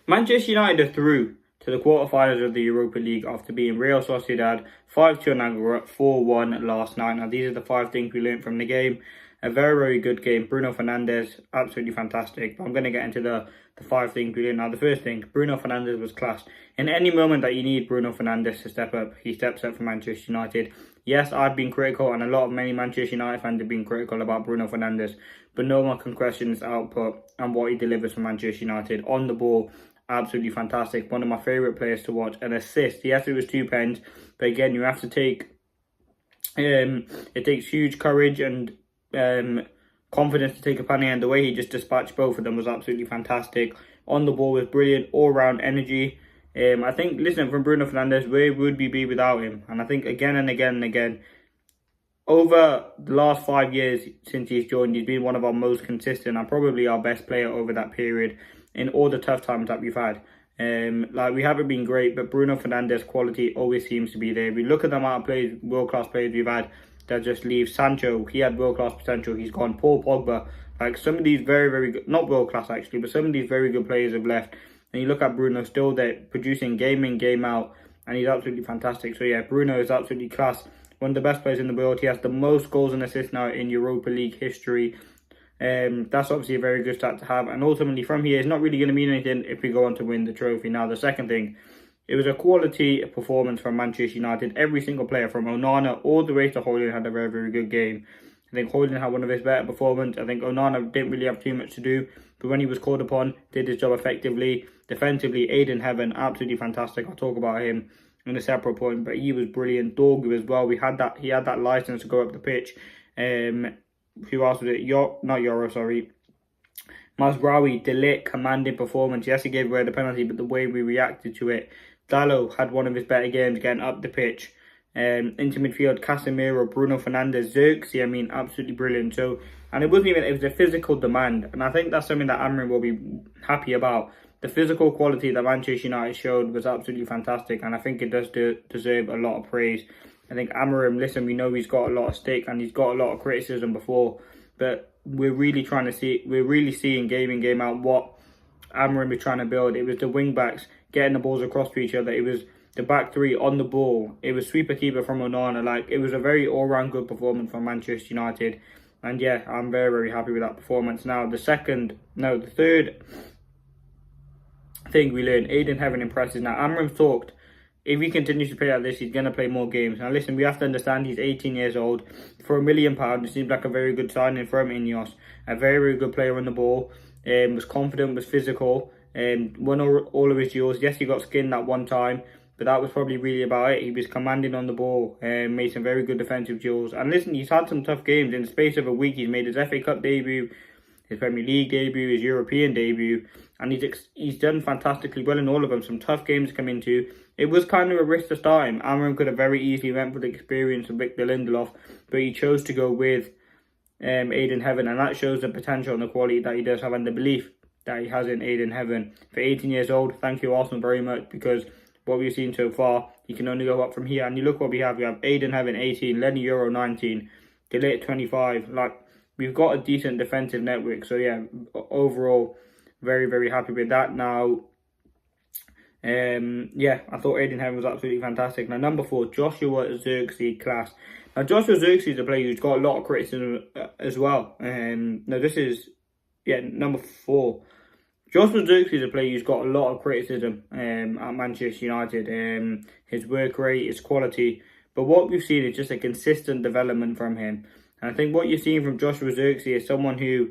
Manchester United are through to the quarterfinals of the Europa League after beating Real Sociedad 5-2 on aggregate, 4-1 last night. Now, these are the 5 things we learned from the game. A very, very good game. Bruno Fernandes, absolutely fantastic. But I'm going to get into the 5 things we learned. Now, the first thing, Bruno Fernandes was class. In any moment that you need Bruno Fernandes to step up, he steps up for Manchester United. Yes, I've been critical, and many Manchester United fans have been critical about Bruno Fernandes. But no one can question his output and what he delivers for Manchester United. On the ball, absolutely fantastic. One of my favourite players to watch. An assist. Yes, it was 2 pens. But again, you have to take... it takes huge courage and confidence to take a penny. And the way he just dispatched both of them was absolutely fantastic. On the ball was brilliant. All-round energy. I think, listen, from Bruno Fernandes, where would we be without him? And I think again and again and again, over the last 5 years since he's joined, he's been one of our most consistent and probably our best player over that period in all the tough times that we've had. We haven't been great, but Bruno Fernandes' quality always seems to be there. We look at the amount of players, world-class players we've had that just leave. Sancho, he had world-class potential, he's gone. Paul Pogba, like some of these very, very good, not world-class actually, but some of these very good players have left. And you look at Bruno, still there, producing game in, game out, and he's absolutely fantastic. So yeah, Bruno is absolutely class. One of the best players in the world. He has the most goals and assists now in Europa League history. That's obviously a very good stat to have. And ultimately, from here, it's not really going to mean anything if we go on to win the trophy. Now, the second thing, it was a quality performance from Manchester United. Every single player, from Onana all the way to Højlund, had a very, very good game. I think Højlund had one of his better performances. I think Onana didn't really have too much to do, but when he was called upon, did his job effectively. Defensively, AYDEN, absolutely fantastic. I'll talk about him in a separate point, but he was brilliant. Dorgu as well. He had that license to go up the pitch. Who else was it? Not Yoro, sorry. Mazraoui, De Ligt, commanding performance. Yes, he gave away the penalty, but the way we reacted to it. Dalot had one of his better games getting up the pitch. Into midfield, Casemiro, Bruno Fernandes, Xerxes, absolutely brilliant. So, and it was a physical demand, and I think that's something that Amrin will be happy about. The physical quality that Manchester United showed was absolutely fantastic, and I think it does deserve a lot of praise. I think Amorim, listen, we know he's got a lot of stake and he's got a lot of criticism before, but we're really seeing game in, game out what Amorim is trying to build. It was the wing backs getting the balls across to each other. It was the back three on the ball. It was sweeper keeper from Onana. It was a very all-round good performance from Manchester United. And yeah, I'm very, very happy with that performance. Now, the third thing we learned, AYDEN impresses. Now, Amram talked, if he continues to play like this, he's going to play more games. Now, listen, we have to understand he's 18 years old. For £1 million, it seems like a very good signing for him, Ineos. A very, very good player on the ball. Was confident, was physical, won all of his duels. Yes, he got skinned that one time, but that was probably really about it. He was commanding on the ball, made some very good defensive duels. And listen, he's had some tough games. In the space of a week, he's made his FA Cup debut, his Premier League debut, his European debut, and he's done fantastically well in all of them. Some tough games to come into. It was kind of a risk to start him. Amram could have very easily went for the experience of Victor Lindelof, but he chose to go with AYDEN, and that shows the potential and the quality that he does have and the belief that he has in AYDEN. For 18 years old, thank you Arsenal very much, because what we've seen so far, he can only go up from here. And you look what we have. We have AYDEN 18, Lenny Euro 19, De Ligt 25. We've got a decent defensive network. So yeah, overall, very, very happy with that. Now, yeah, I thought AYDEN was absolutely fantastic. Now, number 4, Joshua Xerxes, class. Now, Joshua Xerxes is a player who's got a lot of criticism as well. Now, this is, number 4. Joshua Xerxes is a player who's got a lot of criticism at Manchester United. His work rate, his quality. But what we've seen is just a consistent development from him. And I think what you're seeing from Joshua Xerxes is someone who,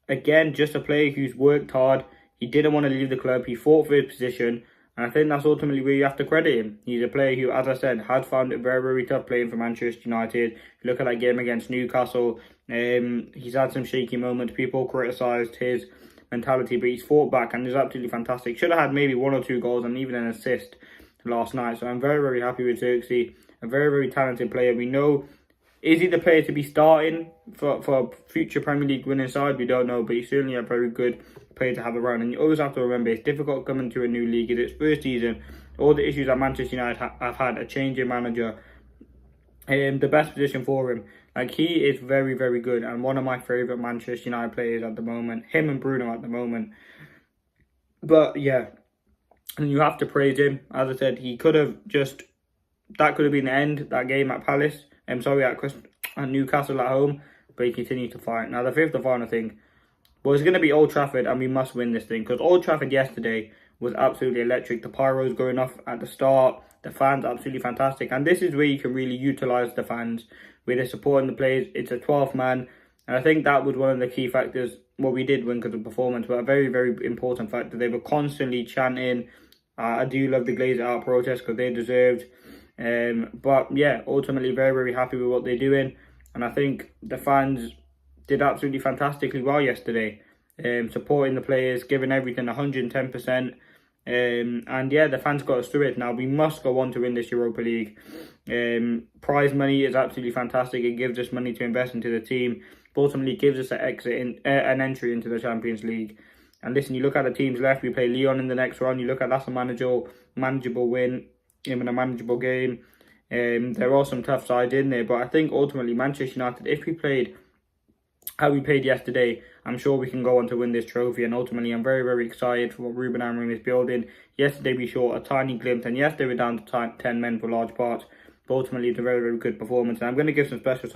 again, just a player who's worked hard. He didn't want to leave the club. He fought for his position. And I think that's ultimately where you have to credit him. He's a player who, as I said, has found it very, very tough playing for Manchester United. Look at that game against Newcastle. He's had some shaky moments. People criticised his mentality, but he's fought back and is absolutely fantastic. Should have had maybe 1 or 2 goals and even an assist last night. So I'm very, very happy with Xerxes. A very, very talented player. We know, is he the player to be starting for a future Premier League winning side? We don't know, but he's certainly a very good player to have around. And you always have to remember, it's difficult coming to a new league. It's its first season. All the issues that Manchester United have had, a change in manager, the best position for him. He is very, very good, and one of my favourite Manchester United players at the moment. Him and Bruno at the moment. But yeah, and you have to praise him. As I said, he could have just, that could have been the end, that game at Palace. I'm sorry, at Newcastle at home, but he continued to fight. Now, the fifth and final thing, well, it's going to be Old Trafford, and we must win this thing, because Old Trafford yesterday was absolutely electric. The pyros going off at the start, the fans absolutely fantastic, and this is where you can really utilise the fans, where they're supporting the players. It's a 12th man, and I think that was one of the key factors. Well, we did win because of performance, but a very, very important factor. They were constantly chanting. I do love the Glazer out protest because they deserved. But yeah, ultimately very, very happy with what they're doing, and I think the fans did absolutely fantastically well yesterday, supporting the players, giving everything 110%. And yeah, the fans got us through it. Now we must go on to win this Europa League. Prize money is absolutely fantastic. It gives us money to invest into the team. But ultimately, gives us an entry into the Champions League. And listen, you look at the teams left. We play Lyon in the next round. You look at that's a manageable win, even a manageable game. There are some tough sides in there, but I think ultimately Manchester United, if we played how we played yesterday, I'm sure we can go on to win this trophy. And ultimately, I'm very, very excited for what Ruben Amorim is building. Yesterday, we saw a tiny glimpse, and yes, they were down to 10 men for large parts, but ultimately, it's a very, very good performance. And I'm going to give some special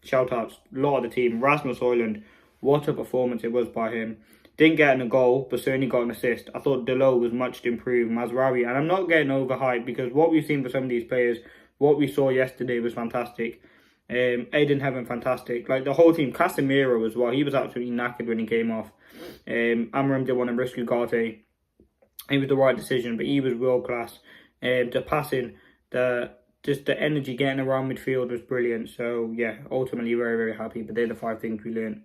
shout-outs. A lot of the team. Rasmus Højlund, what a performance it was by him. Didn't get in a goal, but certainly got an assist. I thought Delo was much improved. Mazraoui, and I'm not getting overhyped, because what we've seen for some of these players, what we saw yesterday was fantastic. AYDEN having fantastic. Like the whole team. Casemiro as well. He was absolutely knackered when he came off. Amorim did want to risk Ugarte. It was the right decision, but he was world class. The passing, the energy getting around midfield was brilliant. So yeah, ultimately very, very happy. But they're the 5 things we learned.